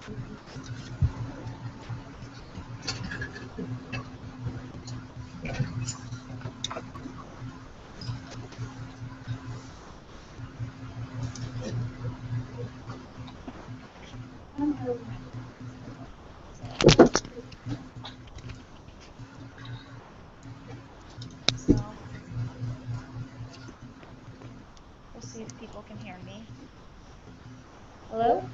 We'll see if people can hear me. Hello?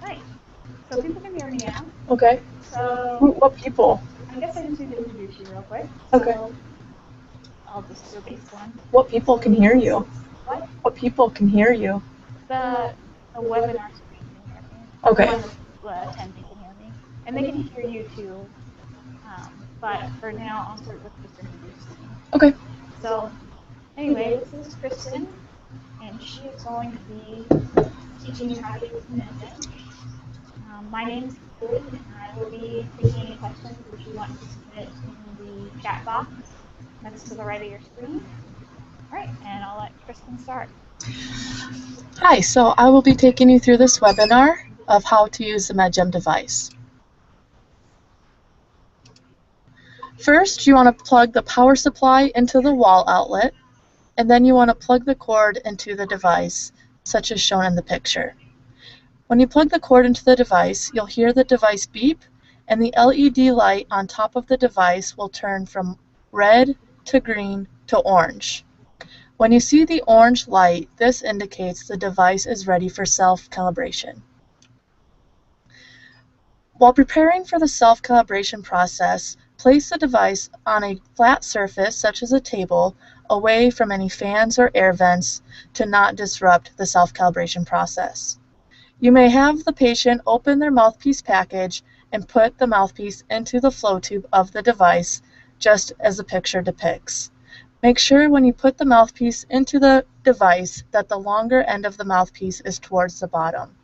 Hi. So people can hear me now. Okay. So What people? I guess I just need to introduce you real quick. Okay. So I'll just do a base one. What people can hear you? What? What people can hear you? The webinar screen can hear me. Okay. The one attending can hear me. And they can hear you too. But for now, I'll start with just introducing me. Okay. So anyway, this is Kristen, and she is going to be teaching you how to use MedGem. My name is Kelly, and I will be taking any questions that you want to submit in the chat box that's to the right of your screen. All right, and I'll let Kristen start. Hi, so I will be taking you through this webinar of how to use the MedGem device. First, you want to plug the power supply into the wall outlet, and then you want to plug the cord into the device, such as shown in the picture. When you plug the cord into the device, you'll hear the device beep, and the LED light on top of the device will turn from red to green to orange. When you see the orange light, this indicates the device is ready for self-calibration. While preparing for the self-calibration process, place the device on a flat surface, such as a table, away from any fans or air vents to not disrupt the self-calibration process. You may have the patient open their mouthpiece package and put the mouthpiece into the flow tube of the device, just as the picture depicts. Make sure when you put the mouthpiece into the device that the longer end of the mouthpiece is towards the bottom.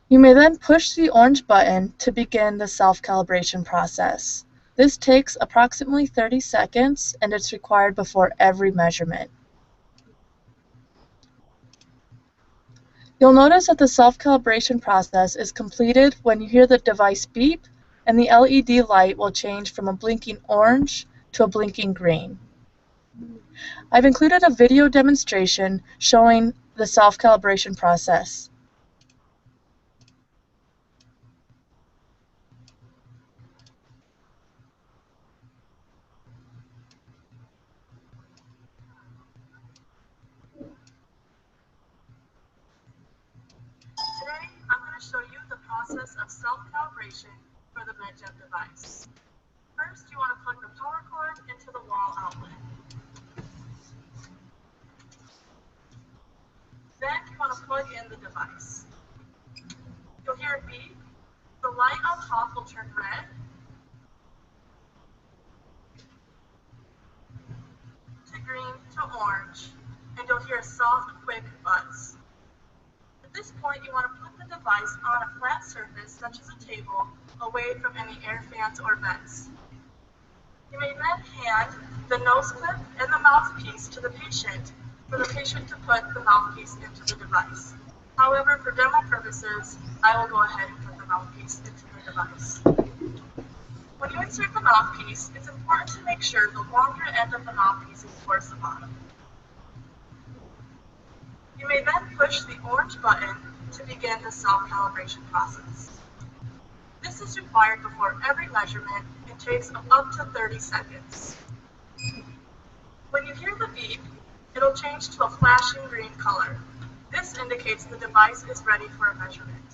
You may then push the orange button to begin the self-calibration process. This takes approximately 30 seconds, and it's required before every measurement. You'll notice that the self-calibration process is completed when you hear the device beep, and the LED light will change from a blinking orange to a blinking green. I've included a video demonstration showing the self-calibration process. Today, I'm going to show you the process of self-calibration for the MedGem device. First, you want to plug the power cord into the wall outlet. Then you want to plug in the device. You'll hear a beep. The light on top will turn red to green to orange, and you'll hear a soft, quick buzz. At this point, you want to put the device on a flat surface, such as a table, away from any air fans or vents. You may then hand the nose clip and the mouthpiece to the patient for the patient to put the mouthpiece into the device. However, for demo purposes, I will go ahead and put the mouthpiece into the device. When you insert the mouthpiece, it's important to make sure the longer end of the mouthpiece is towards the bottom. You may then push the orange button to begin the self-calibration process. This is required before every measurement and takes up to 30 seconds. When you hear the beep, it'll change to a flashing green color. This indicates the device is ready for a measurement.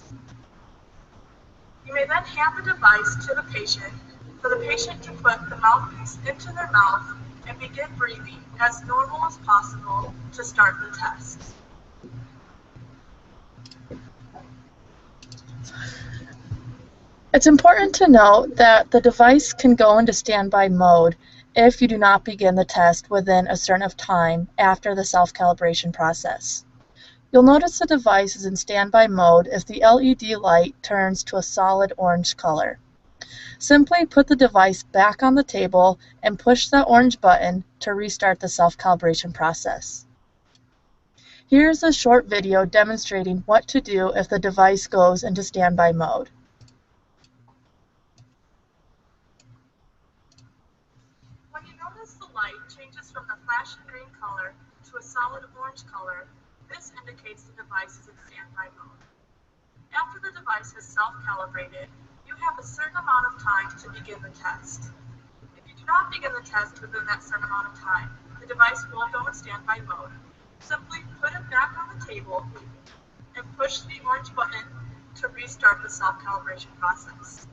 You may then hand the device to the patient for the patient to put the mouthpiece into their mouth and begin breathing as normal as possible to start the test. It's important to note that the device can go into standby mode if you do not begin the test within a certain time after the self-calibration process. You'll notice the device is in standby mode if the LED light turns to a solid orange color. Simply put the device back on the table and push that orange button to restart the self-calibration process. Here's a short video demonstrating what to do if the device goes into standby mode. When you notice the light changes from the flashing green color to a solid orange color, this indicates the device is in standby mode. After the device has self-calibrated, you have a certain amount of time to begin the test. If you do not begin the test within that certain amount of time, the device will go in standby mode. Simply put it back on the table and push the orange button to restart the self-calibration process.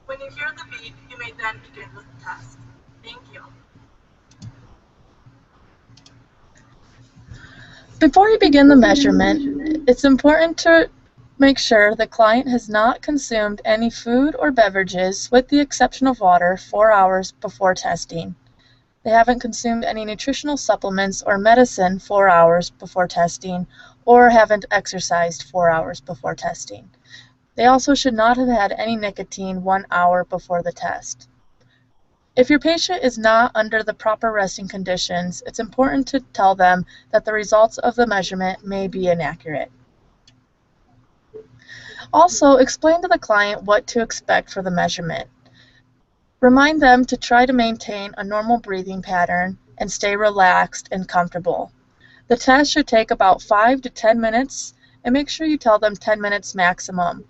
When you hear the beep, you may then begin with the test. Thank you. Before you begin the measurement, it's important to make sure the client has not consumed any food or beverages, with the exception of water, 4 hours before testing. They haven't consumed any nutritional supplements or medicine 4 hours before testing, or haven't exercised 4 hours before testing. They also should not have had any nicotine 1 hour before the test. If your patient is not under the proper resting conditions, it's important to tell them that the results of the measurement may be inaccurate. Also, explain to the client what to expect for the measurement. Remind them to try to maintain a normal breathing pattern and stay relaxed and comfortable. The test should take about 5 to 10 minutes, and make sure you tell them 10 minutes maximum.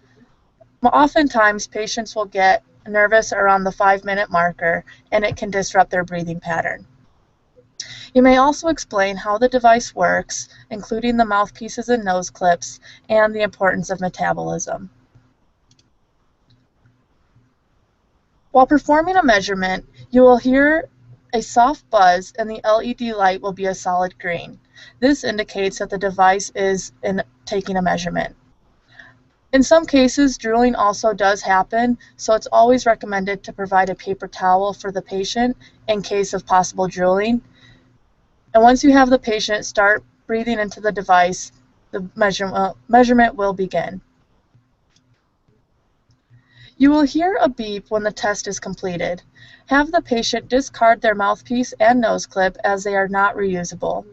Oftentimes, patients will get nervous around the 5-minute marker, and it can disrupt their breathing pattern. You may also explain how the device works, including the mouthpieces and nose clips, and the importance of metabolism. While performing a measurement, you will hear a soft buzz and the LED light will be a solid green. This indicates that the device is taking a measurement. In some cases, drooling also does happen, so it's always recommended to provide a paper towel for the patient in case of possible drooling. And once you have the patient start breathing into the device, the measurement will begin. You will hear a beep when the test is completed. Have the patient discard their mouthpiece and nose clip as they are not reusable.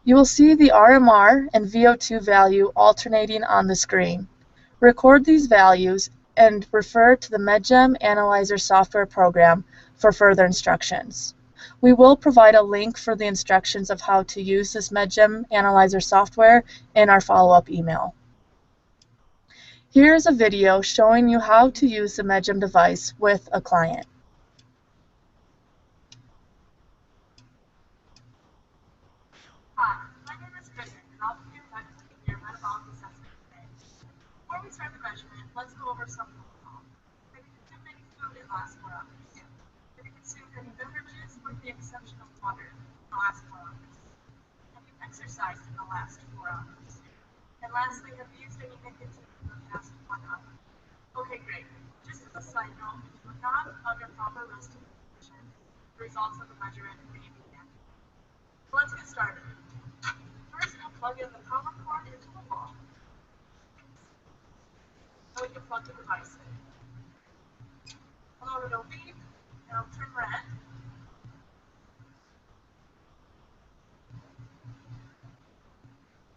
You will see the RMR and VO2 value alternating on the screen. Record these values and refer to the MedGem Analyzer software program for further instructions. We will provide a link for the instructions of how to use this MedGem Analyzer software in our follow-up email. Here is a video showing you how to use the MedGem device with a client. Hi, my name is Kristen, and I'll be conducting your metabolic assessment today. Before we start the measurement, let's go over some protocol. Have you consumed any food in the last 4 hours? Have you consumed any beverages with the exception of water in the last 4 hours? Have you exercised in the last 4 hours? And lastly, have you used any nicotine in the past 1 hour? Okay, great. Just as a side note, if you're not under proper resting condition, the results of the measurement may be inaccurate. So let's get started. First, we'll plug in the power cord into the wall. Then we can plug the device in. Although it'll beep, and it'll turn red.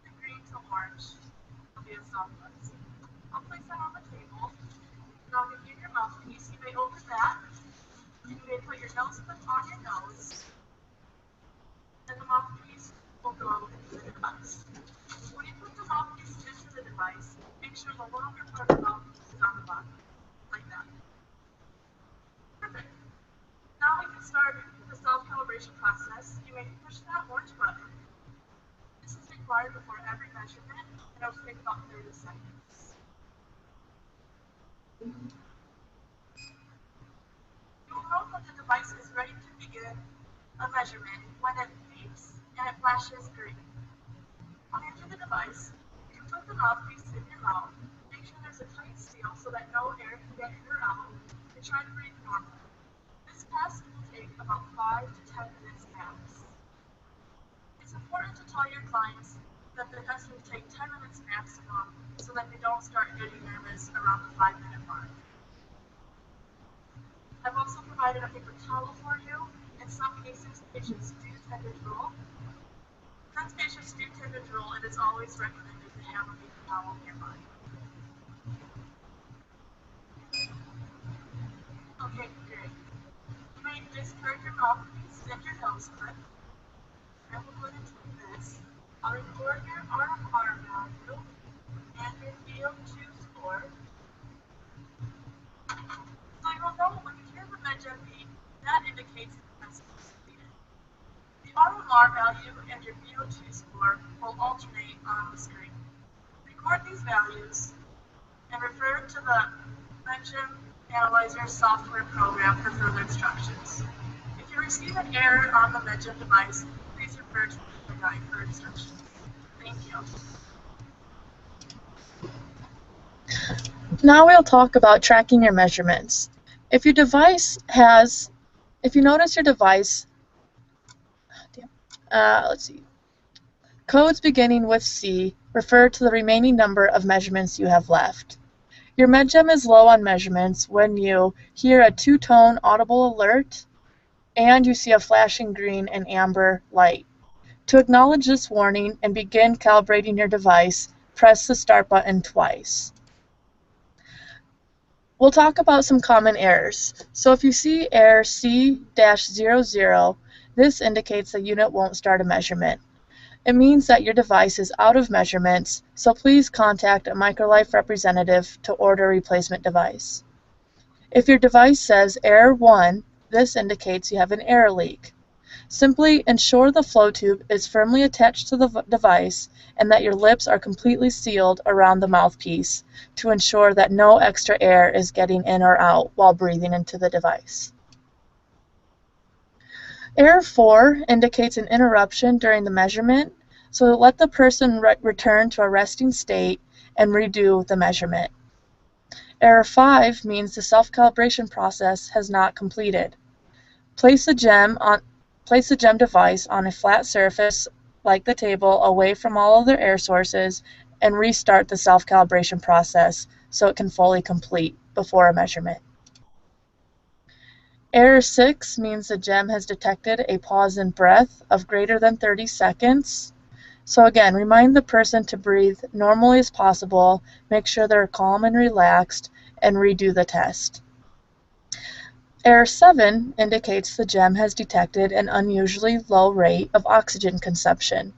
And green to orange. It'll be a soft buzz. I'll place that on the table. Now, if you your mouthpiece, you may open that. And you may put your nose clip on your nose. And the mouthpiece will go into the device. When you put the mouthpiece into the device, make sure the longer part of the mouthpiece is on the bottom, like that. Perfect. Now we can start the self-calibration process. You may push that orange button. This is required before every measurement, and it'll take about 30 seconds. You will note that a measurement when it beeps and it flashes green. On the edge of the device, you put the mouthpiece in your mouth, make sure there's a tight seal so that no air can get in or out, and try to breathe normally. This test will take about 5 to 10 minutes max. It's important to tell your clients that the test will take 10 minutes maximum so that they don't start getting nervous around the 5-minute mark. I've also provided a paper towel for you. In some cases, patients do tend to drool. Since patients do tend to drool, it is always recommended to have a paper towel nearby. Okay, great. You may discard your mouthpiece and your nose clip. I will go into this. I'll record your RMR value and your VO2 score. So you'll know when you hear the MedGem beep, that indicates the test is completed. The RMR value and your VO2 score will alternate on the screen. Record these values and refer to the MedGem Analyzer software program for further instructions. If you receive an error on the MedGem device, please refer to the guide for instructions. Thank you. Now we'll talk about tracking your measurements. If you notice your device, codes beginning with C refer to the remaining number of measurements you have left. Your MedGem is low on measurements when you hear a two-tone audible alert and you see a flashing green and amber light. To acknowledge this warning and begin calibrating your device, press the start button twice. We'll talk about some common errors. So if you see error C-00, this indicates the unit won't start a measurement. It means that your device is out of measurements, so please contact a MicroLife representative to order a replacement device. If your device says error 1, this indicates you have an air leak. Simply ensure the flow tube is firmly attached to the device and that your lips are completely sealed around the mouthpiece to ensure that no extra air is getting in or out while breathing into the device. Error 4 indicates an interruption during the measurement, so let the person return to a resting state and redo the measurement. Error 5 means the self-calibration process has not completed. Place the GEM device on a flat surface like the table away from all other air sources and restart the self-calibration process so it can fully complete before a measurement. Error 6 means the GEM has detected a pause in breath of greater than 30 seconds. So again, remind the person to breathe normally as possible, make sure they're calm and relaxed, and redo the test. Error 7 indicates the GEM has detected an unusually low rate of oxygen consumption.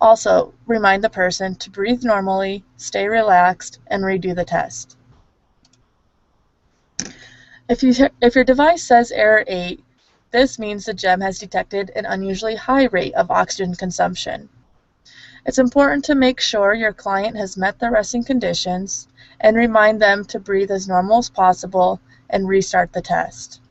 Also, remind the person to breathe normally, stay relaxed, and redo the test. If your device says error 8, this means the GEM has detected an unusually high rate of oxygen consumption. It's important to make sure your client has met the resting conditions and remind them to breathe as normal as possible and restart the test.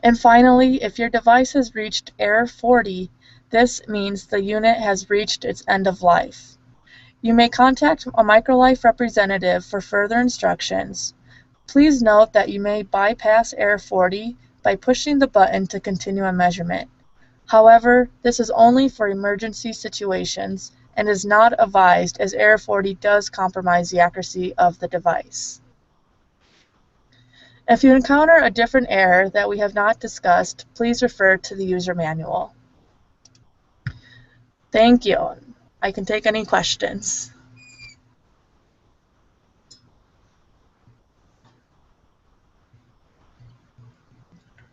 And finally, if your device has reached error 40, this means the unit has reached its end of life. You may contact a MicroLife representative for further instructions. Please note that you may bypass error 40 by pushing the button to continue a measurement. However, this is only for emergency situations and is not advised as error 40 does compromise the accuracy of the device. If you encounter a different error that we have not discussed, please refer to the user manual. Thank you. I can take any questions.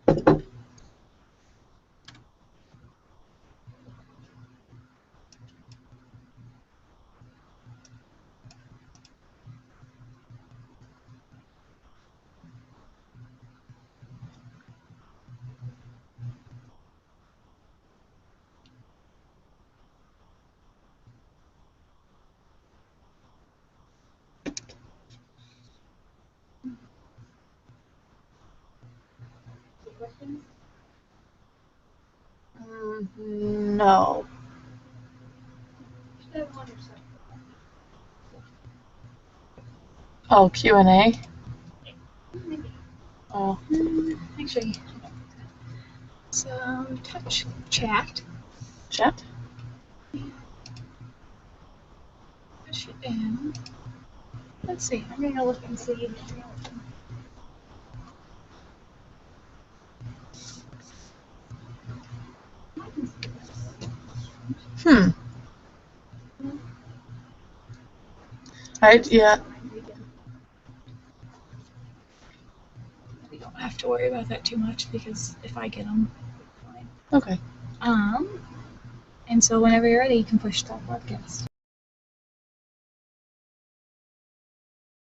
Any questions? No. Should have one or so. Oh, Q&A? Maybe. Oh, Actually, so touch chat. chat? Push it in. Let's see. I'm gonna look and see. Hmm. Yeah. We don't have to worry about that too much because if I get them, fine. Okay. And so whenever you're ready, you can push stop broadcast.